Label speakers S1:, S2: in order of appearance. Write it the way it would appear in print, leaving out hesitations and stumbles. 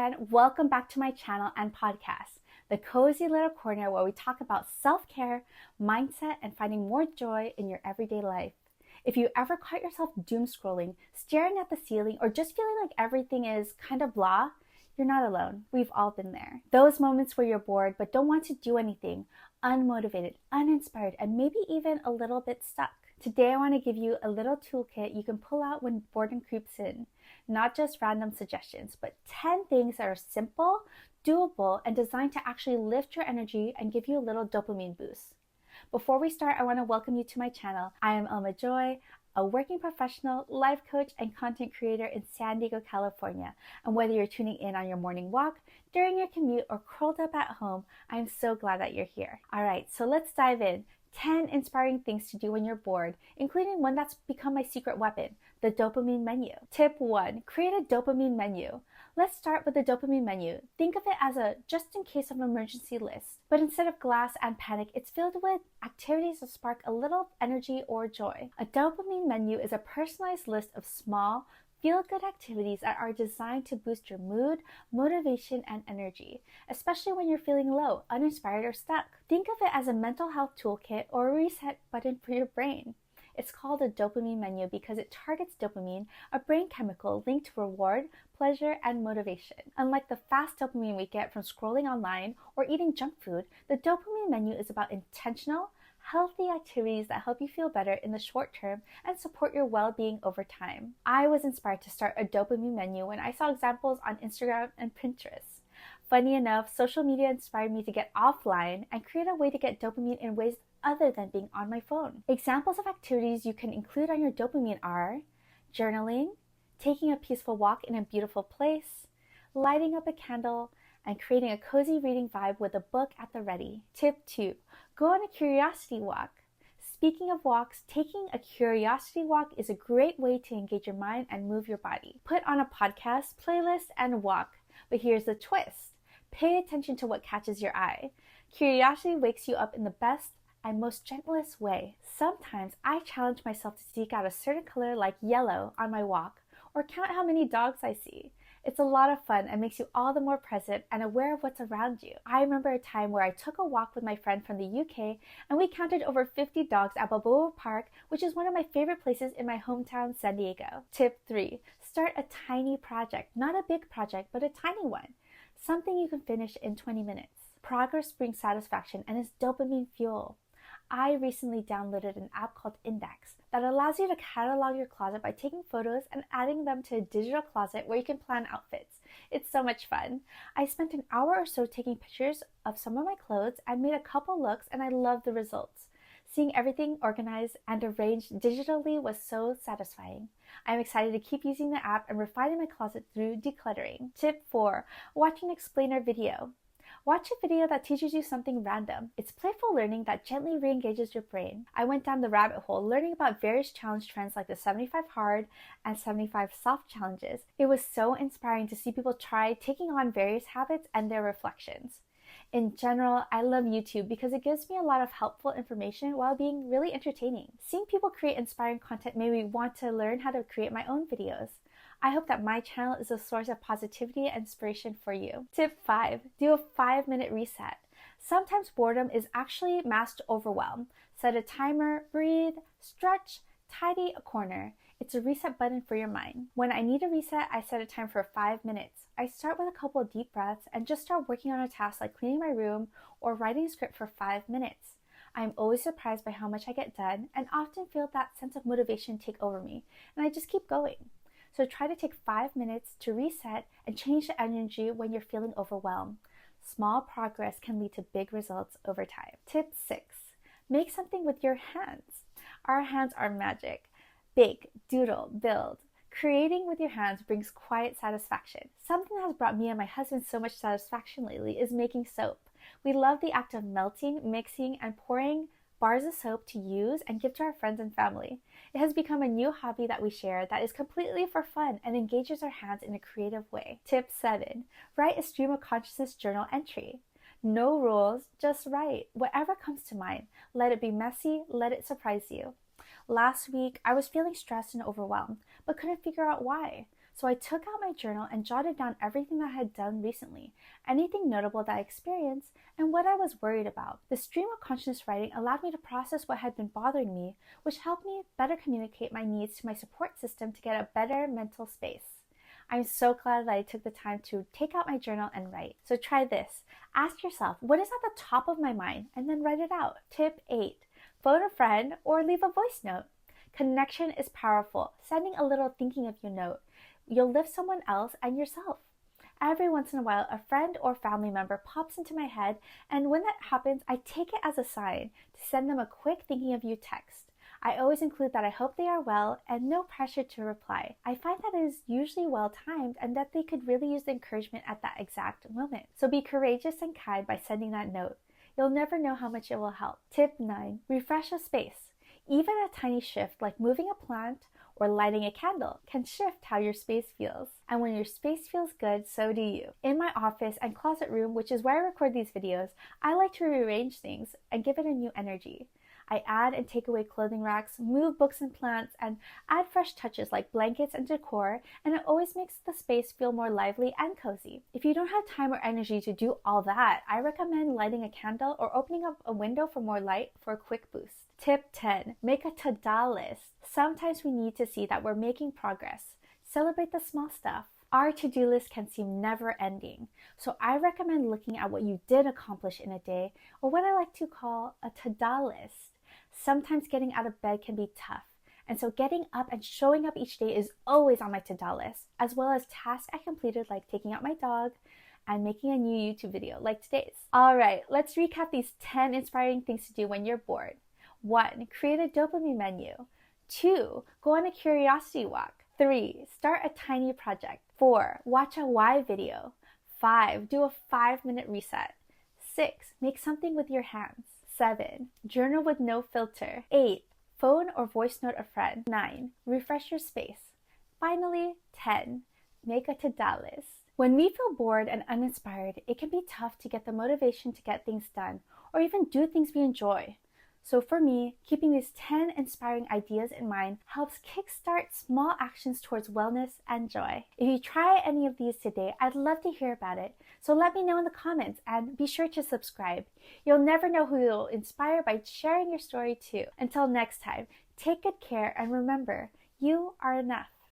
S1: again. Welcome back to my channel and podcast, the cozy little corner where we talk about self-care, mindset, and finding more joy in your everyday life. If you ever caught yourself doom scrolling, staring at the ceiling, or just feeling like everything is kind of blah, you're not alone. We've all been there. Those moments where you're bored but don't want to do anything, unmotivated, uninspired, and maybe even a little bit stuck. Today I want to give you a little toolkit you can pull out when boredom creeps in. Not just random suggestions, but 10 things that are simple, doable, and designed to actually lift your energy and give you a little dopamine boost. Before we start, I want to welcome you to my channel. I am Alma Joy, a working professional, life coach, and content creator in San Diego, California. And whether you're tuning in on your morning walk, during your commute, or curled up at home, I'm so glad that you're here. All right, so let's dive in. 10 inspiring things to do when you're bored, including one that's become my secret weapon, the dopamine menu. Tip 1, create a dopamine menu. Let's start with the dopamine menu. Think of it as a just in case of emergency list, but instead of glass and panic, it's filled with activities that spark a little energy or joy. A dopamine menu is a personalized list of small, feel-good activities that are designed to boost your mood, motivation, and energy, especially when you're feeling low, uninspired, or stuck. Think of it as a mental health toolkit or a reset button for your brain. It's called a dopamine menu because it targets dopamine, a brain chemical linked to reward, pleasure, and motivation. Unlike the fast dopamine we get from scrolling online or eating junk food, the dopamine menu is about intentional, healthy activities that help you feel better in the short term and support your well-being over time. I was inspired to start a dopamine menu when I saw examples on Instagram and Pinterest. Funny enough, social media inspired me to get offline and create a way to get dopamine in ways other than being on my phone. Examples of activities you can include on your dopamine are journaling, taking a peaceful walk in a beautiful place, lighting up a candle, and creating a cozy reading vibe with a book at the ready. Tip 2, go on a curiosity walk. Speaking of walks, taking a curiosity walk is a great way to engage your mind and move your body. Put on a podcast, playlist, and walk. But here's the twist. Pay attention to what catches your eye. Curiosity wakes you up in the best and most gentlest way. Sometimes I challenge myself to seek out a certain color like yellow on my walk, or count how many dogs I see. It's a lot of fun and makes you all the more present and aware of what's around you. I remember a time where I took a walk with my friend from the UK and we counted over 50 dogs at Balboa Park, which is one of my favorite places in my hometown, San Diego. Tip 3, start a tiny project. Not a big project, but a tiny one. Something you can finish in 20 minutes. Progress brings satisfaction and is dopamine fuel. I recently downloaded an app called Index that allows you to catalog your closet by taking photos and adding them to a digital closet where you can plan outfits. It's so much fun. I spent an hour or so taking pictures of some of my clothes and made a couple looks, and I loved the results. Seeing everything organized and arranged digitally was so satisfying. I'm excited to keep using the app and refining my closet through decluttering. Tip 4, watch an explainer video. Watch a video that teaches you something random. It's playful learning that gently re-engages your brain. I went down the rabbit hole learning about various challenge trends like the 75 hard and 75 soft challenges. It was so inspiring to see people try taking on various habits and their reflections. In general, I love YouTube because it gives me a lot of helpful information while being really entertaining. Seeing people create inspiring content made me want to learn how to create my own videos. I hope that my channel is a source of positivity and inspiration for you. Tip 5, do a 5-minute reset. Sometimes boredom is actually masked overwhelm. Set a timer, breathe, stretch, tidy a corner. It's a reset button for your mind. When I need a reset, I set a time for 5 minutes. I start with a couple of deep breaths and just start working on a task like cleaning my room or writing a script for 5 minutes. I'm always surprised by how much I get done and often feel that sense of motivation take over me, and I just keep going. So try to take 5 minutes to reset and change the energy when you're feeling overwhelmed. Small progress can lead to big results over time. Tip 6, make something with your hands. Our hands are magic. Bake, doodle, build. Creating with your hands brings quiet satisfaction. Something that has brought me and my husband so much satisfaction lately is making soap. We love the act of melting, mixing, and pouring bars of soap to use and give to our friends and family. It has become a new hobby that we share that is completely for fun and engages our hands in a creative way. Tip 7, write a stream of consciousness journal entry. No rules, just write. Whatever comes to mind. Let it be messy, let it surprise you. Last week, I was feeling stressed and overwhelmed, but couldn't figure out why. So I took out my journal and jotted down everything that I had done recently, anything notable that I experienced, and what I was worried about. The stream of conscious writing allowed me to process what had been bothering me, which helped me better communicate my needs to my support system to get a better mental space. I'm so glad that I took the time to take out my journal and write. So try this. Ask yourself, what is at the top of my mind? And then write it out. Tip 8. Phone a friend or leave a voice note. Connection is powerful. Sending a little thinking of you note. You'll lift someone else and yourself. Every once in a while, a friend or family member pops into my head, and when that happens, I take it as a sign to send them a quick thinking of you text. I always include that I hope they are well and no pressure to reply. I find that it is usually well timed and that they could really use the encouragement at that exact moment. So be courageous and kind by sending that note. You'll never know how much it will help. Tip 9. Refresh a space. Even a tiny shift like moving a plant or lighting a candle can shift how your space feels. And when your space feels good, so do you. In my office and closet room, which is where I record these videos, I like to rearrange things and give it a new energy. I add and take away clothing racks, move books and plants, and add fresh touches like blankets and decor, and it always makes the space feel more lively and cozy. If you don't have time or energy to do all that, I recommend lighting a candle or opening up a window for more light for a quick boost. Tip 10. Make a to-do list. Sometimes we need to see that we're making progress. Celebrate the small stuff. Our to-do list can seem never-ending, so I recommend looking at what you did accomplish in a day, or what I like to call a to-do list. Sometimes getting out of bed can be tough, and so getting up and showing up each day is always on my to-do list, as well as tasks I completed like taking out my dog and making a new YouTube video like today's. Alright, let's recap these 10 inspiring things to do when you're bored. 1. Create a dopamine menu. 2. Go on a curiosity walk. 3. Start a tiny project. 4. Watch a why video. 5. Do a 5-minute reset. 6. Make something with your hands. 7. Journal with no filter. 8. Phone or voice note a friend. 9. Refresh your space. Finally, 10. Make a to-do list. When we feel bored and uninspired, it can be tough to get the motivation to get things done or even do things we enjoy. So for me, keeping these 10 inspiring ideas in mind helps kickstart small actions towards wellness and joy. If you try any of these today, I'd love to hear about it. So let me know in the comments and be sure to subscribe. You'll never know who you'll inspire by sharing your story too. Until next time, take good care and remember, you are enough.